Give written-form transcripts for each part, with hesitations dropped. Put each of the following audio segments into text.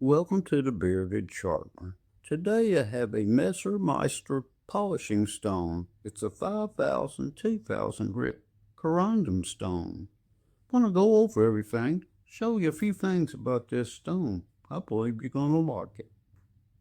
Welcome to the Bearded Sharpener. Today I have a Messermeister polishing stone. It's a 5,000, 2,000 grit corundum stone. I want to go over everything, show you a few things about this stone. I believe you're going to like it.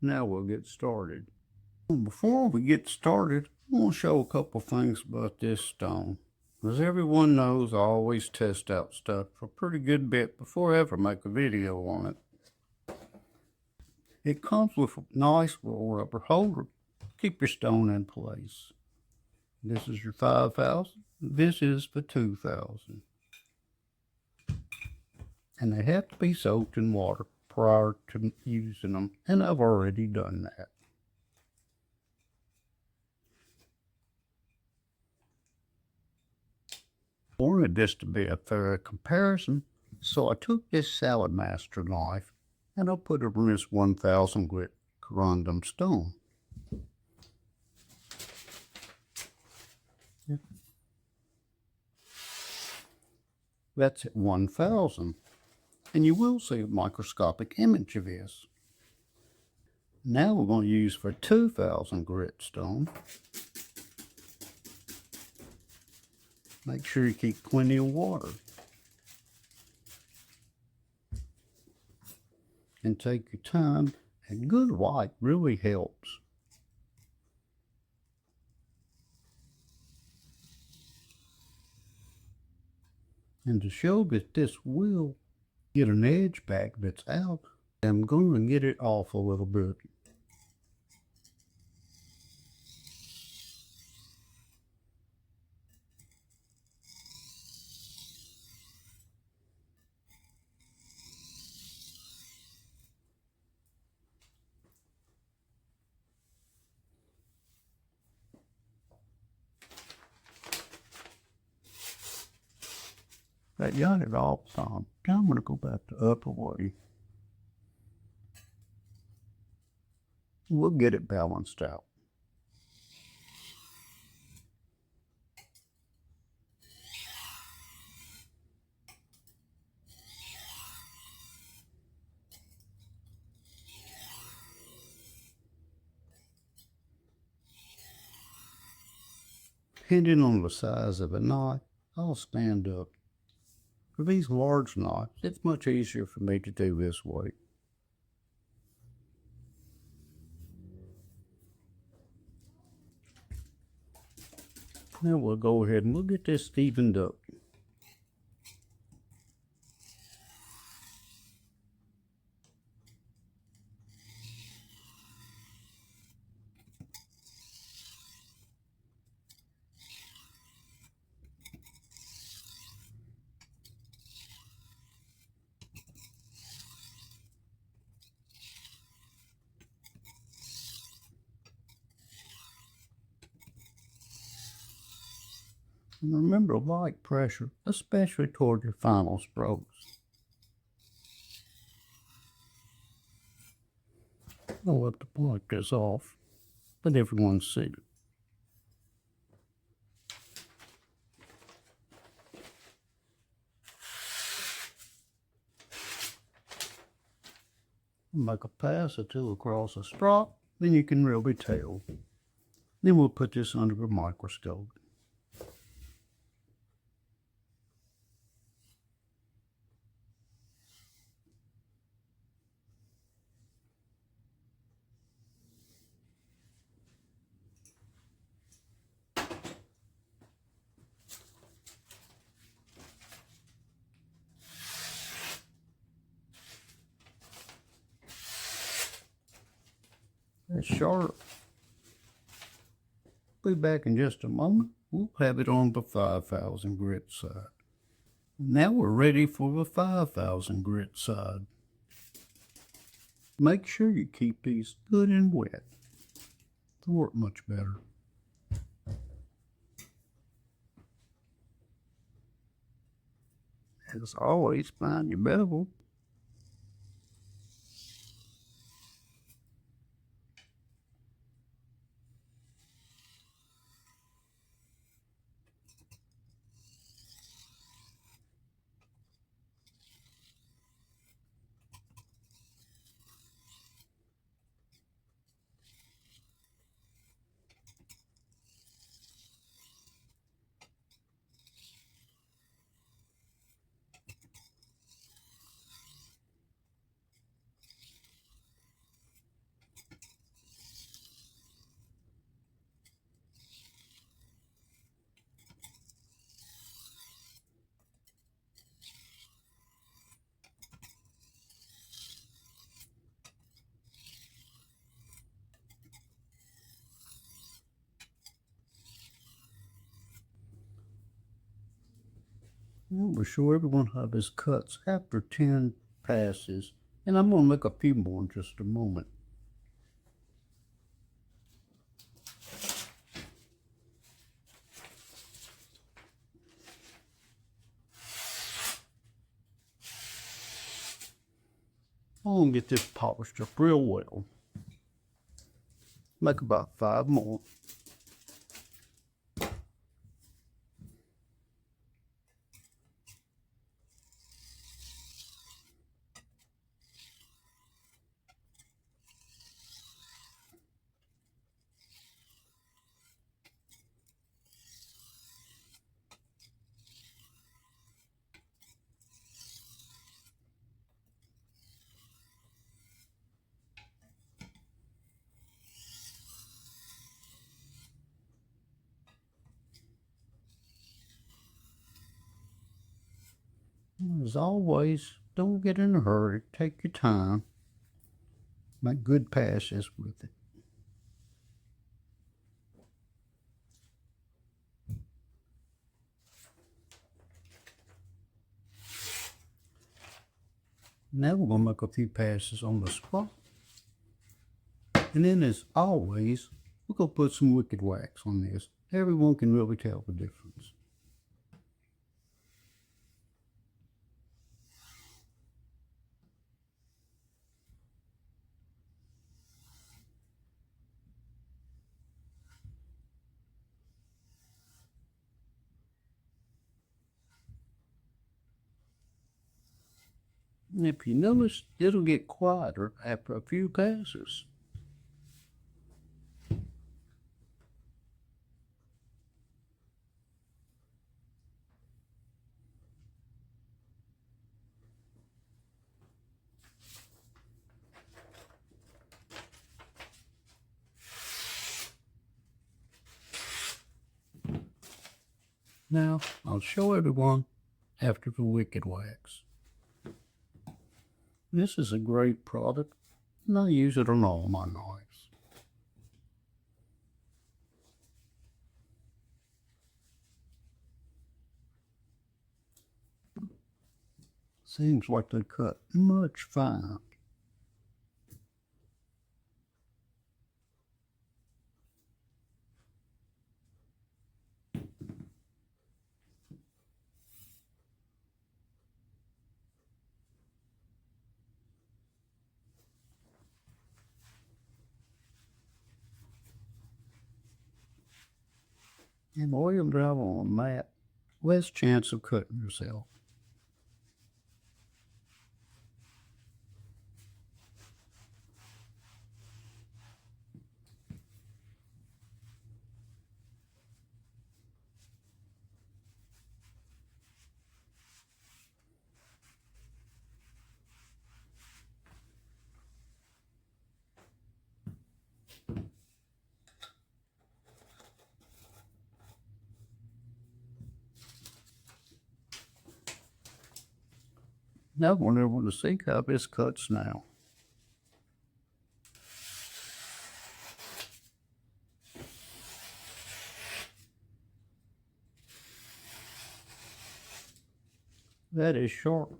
Now we'll get started. Before we get started, I want to show a couple things about this stone. As everyone knows, I always test out stuff for a pretty good bit before I ever make a video on it. It comes with a nice little rubber holder. Keep your stone in place. This is your 5,000. This is for 2,000. And they have to be soaked in water prior to using them. And I've already done that. I wanted this to be a fair comparison, so I took this Salad Master knife and I'll put it in this 1,000 grit corundum stone. That's at 1,000. And you will see a microscopic image of this. Now we're going to use for 2,000 grit stone. Make sure you keep plenty of water. And take your time. A good light really helps. And to show that this will get an edge back that's out, I'm going to get it off a little bit. I got it off some. Now I'm going to go back the upper way. We'll get it balanced out. Depending on the size of a knife, I'll stand up. For these large knives, it's much easier for me to do this way. Now we'll go ahead and we'll get this evened up. And remember, light pressure, especially toward your final strokes. I'll let the block this off, let everyone see it. Make a pass or two across a stroke, then you can really tell. Then we'll put this under a microscope. That's sharp. Be back in just a moment. We'll have it on the 5,000 grit side. Now we're ready for the 5,000 grit side. Make sure you keep these good and wet. They'll work much better. As always, find your bevel. We'll show everyone how this cuts after 10 passes, and I'm going to make a few more in just a moment. I'm going to get this polished up real well. Make about 5 more. As always, don't get in a hurry. Take your time. Make good passes with it. Now we're going to make a few passes on the spot. And then, as always, we're going to put some wicked wax on this. Everyone can really tell the difference. And if you notice, it'll get quieter after a few passes. Now, I'll show everyone after the wicked wax. This is a great product, and I use it on all my knives. Seems like they cut much finer. And oil drive on a mat, less chance of cutting yourself. Now I want everyone to see how this cuts now. That is sharp.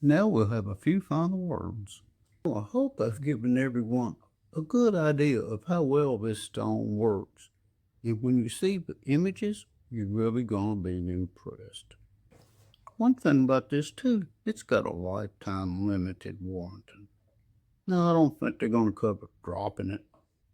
Now we'll have a few final words. Well, I hope I've given everyone a good idea of how well this stone works. And when you see the images, you're really going to be impressed. One thing about this too, it's got a lifetime limited warranty. Now, I don't think they're going to cover dropping it.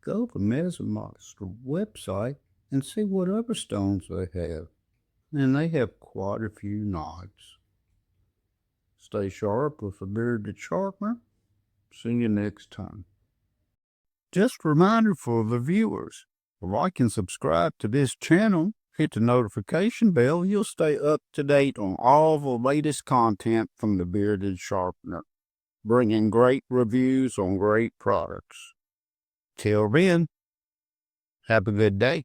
Go to the Messermeister website and see what other stones they have. And they have quite a few knives. Stay sharp with a bearded sharpener. See you next time. Just a reminder for the viewers, like and subscribe to this channel. Hit the notification bell. You'll stay up to date on all the latest content from the Bearded Sharpener, bringing great reviews on great products. Till then, have a good day.